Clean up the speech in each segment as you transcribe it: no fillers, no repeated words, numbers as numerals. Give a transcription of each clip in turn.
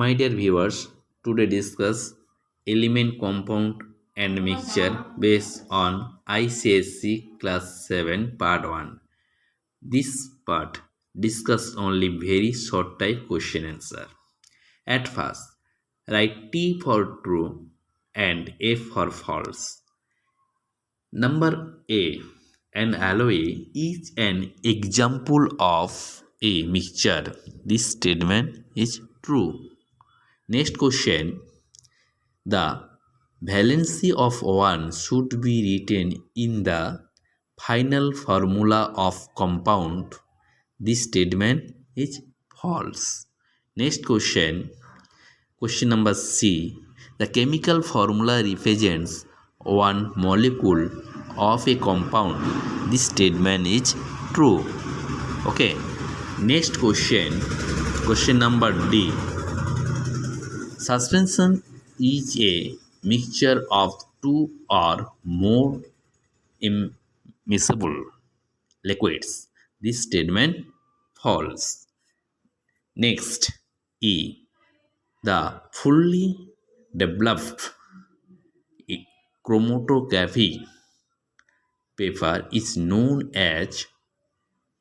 My dear viewers, today discuss element compound and mixture based on ICSE class 7 part 1. This part discuss only very short type question answer. At first, write T for true and F for false. Number A. An alloy is an example of a mixture. This statement is true. Next question. The valency of one should be written in the final formula of compound. This statement is false. Next question. Question number C. The chemical formula represents one molecule of a compound. This statement is true. Okay. Next question. Question number D. Suspension is a mixture of two or more immiscible liquids. This statement false. Next, E. The fully developed chromatography paper is known as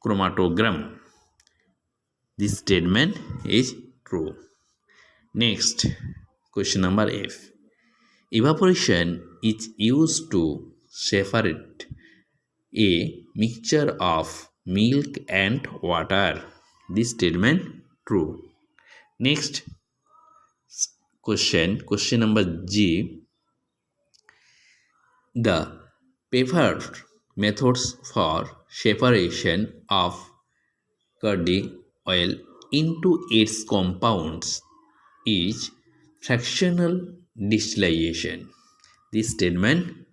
chromatogram. This statement is true. Next, question number F. Evaporation is used to separate a mixture of milk and water. This statement true. Next question number G. The preferred methods for separation of crude oil into its compounds is fractional distillation. This statement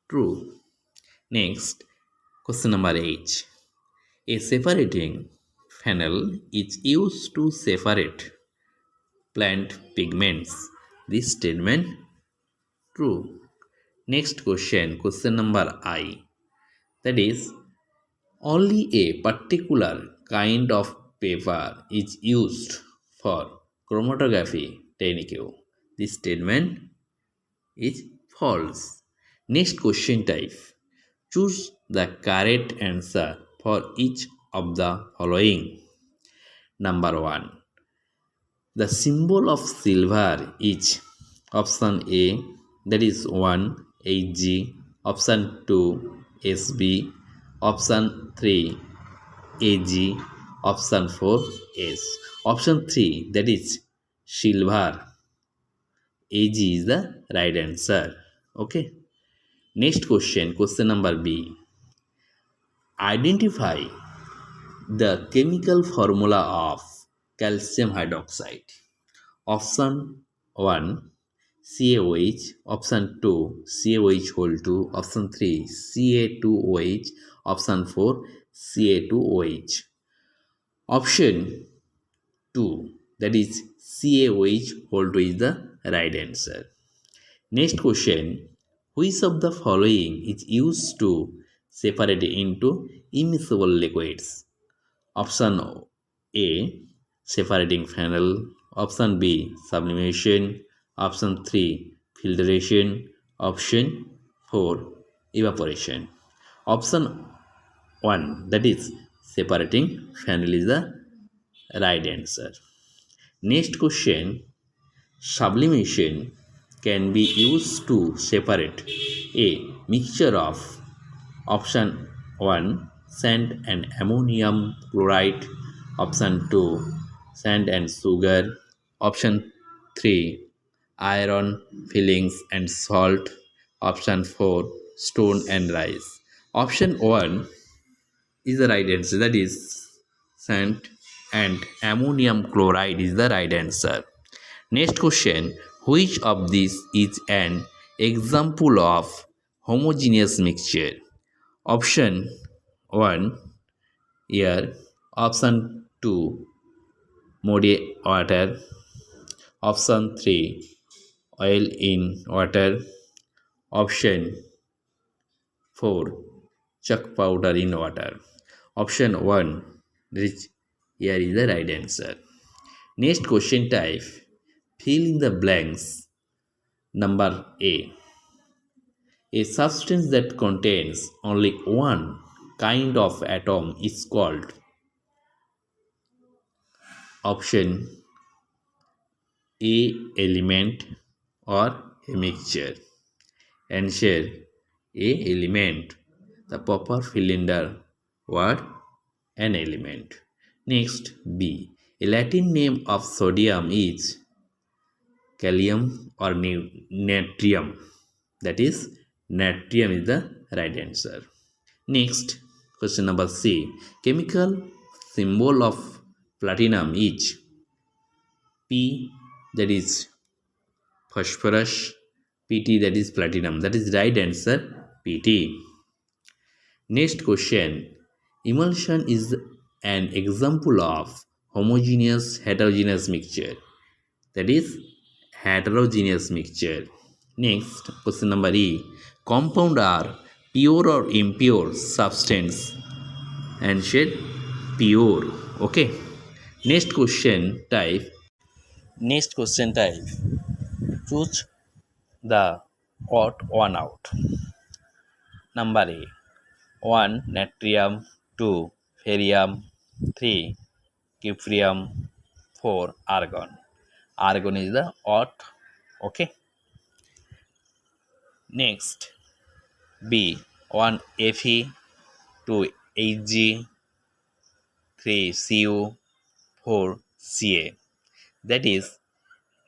true. Next, question number H. A separating funnel is used to separate plant pigments. This statement true. Next question number I. That is, only a particular kind of paper is used for chromatography technique. This statement is false. Next question type. Choose the correct answer for each of the following. Number 1. The symbol of silver is option A, that is 1 Ag, option 2 Sb, option 3 Ag, option 4 S. Option 3, that is silver. Ag is the right answer. Okay. Next question number B. Identify the chemical formula of calcium hydroxide. Option 1 CaOH, option 2 CaOH whole 2, option 3 Ca2OH, option 4 Ca2OH. Option 2, that is CaOH whole 2 is the right answer. Next question. Which of the following is used to separate into immiscible liquids? Option A, separating funnel. Option B, sublimation. Option 3, filtration. Option 4, evaporation. Option 1, that is separating funnel is the right answer. Next question. Sublimation can be used to separate a mixture of option 1 sand and ammonium chloride, option 2 sand and sugar, option 3 iron fillings and salt, option 4 stone and rice. Option 1 is the right answer, that is sand and ammonium chloride is the right answer. Next question. Which of these is an example of homogeneous mixture? Option 1 air, option 2 muddy water, option 3 oil in water, option 4 chalk powder in water. Option 1 rich air is the right answer. Next question type. Fill in the blanks. Number A. A substance that contains only one kind of atom is called. Option A. Element or a mixture. Answer A. Element. The proper cylinder word an element. Next B. A Latin name of sodium is calcium or natrium. That is natrium is the right answer. Next question number C. Chemical symbol of platinum is P, that is phosphorus, Pt, that is platinum. That is right answer Pt. Next question. Emulsion is an example of homogeneous heterogeneous mixture. That is heterogeneous mixture. Next question number E. Compound are pure or impure substance. Answer pure. Okay. Next question type. Next question type. Choose the odd one out. Number A. 1. Natrium. 2. Barium. 3. Cuprium. 4. Argon. Argon is the odd. Okay. Next B. 1. Fe. 2. Ag. 3. Cu. 4. Ca. That is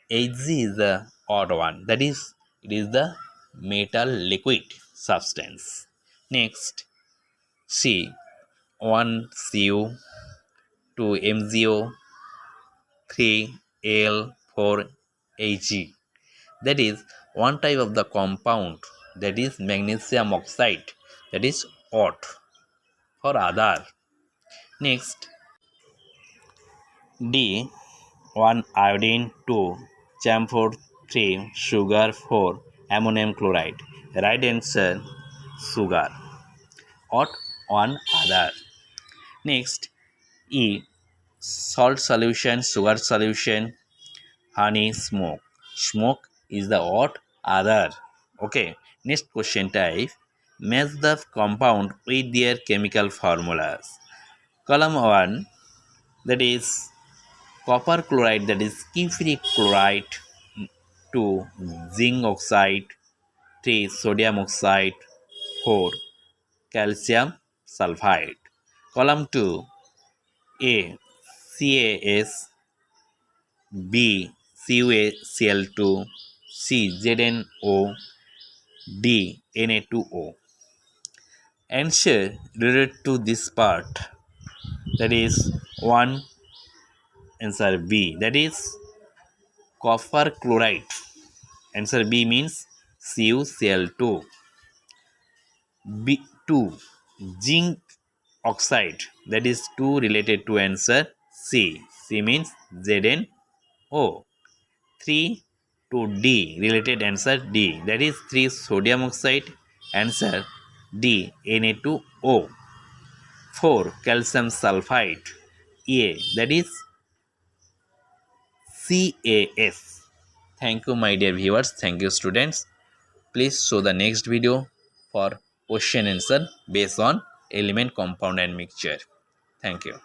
Ag is the odd one. That is it is the metal liquid substance. Next C. 1 Cu. 2 MgO. 3 Al. 4 Ag. That is one type of the compound, that is magnesium oxide, that is odd for other. Next D. 1 iodine. 2 camphor. 3 sugar. 4 ammonium chloride. Right answer sugar. Odd one other. Next E. Salt solution, sugar solution, honey, smoke. Smoke is the odd other. Okay. Next question type. Match the compound with their chemical formulas. Column 1, that is copper chloride, that is cupric chloride. 2 zinc oxide. 3 sodium oxide. 4 calcium sulfide. Column 2. A. CaS. B. CuCl2. C. ZnO. D. Na2O. Answer related to this part, that is 1. Answer B, that is copper chloride. Answer B means CuCl2. B 2 zinc oxide, that is 2 related to answer C. C means ZnO. 3 to D related answer D, that is 3 sodium oxide. Answer D, Na2O. 4 calcium sulfide, A, that is CaS. Thank you my dear viewers. Thank you students. Please show the next video for question answer based on element, compound and mixture. Thank you.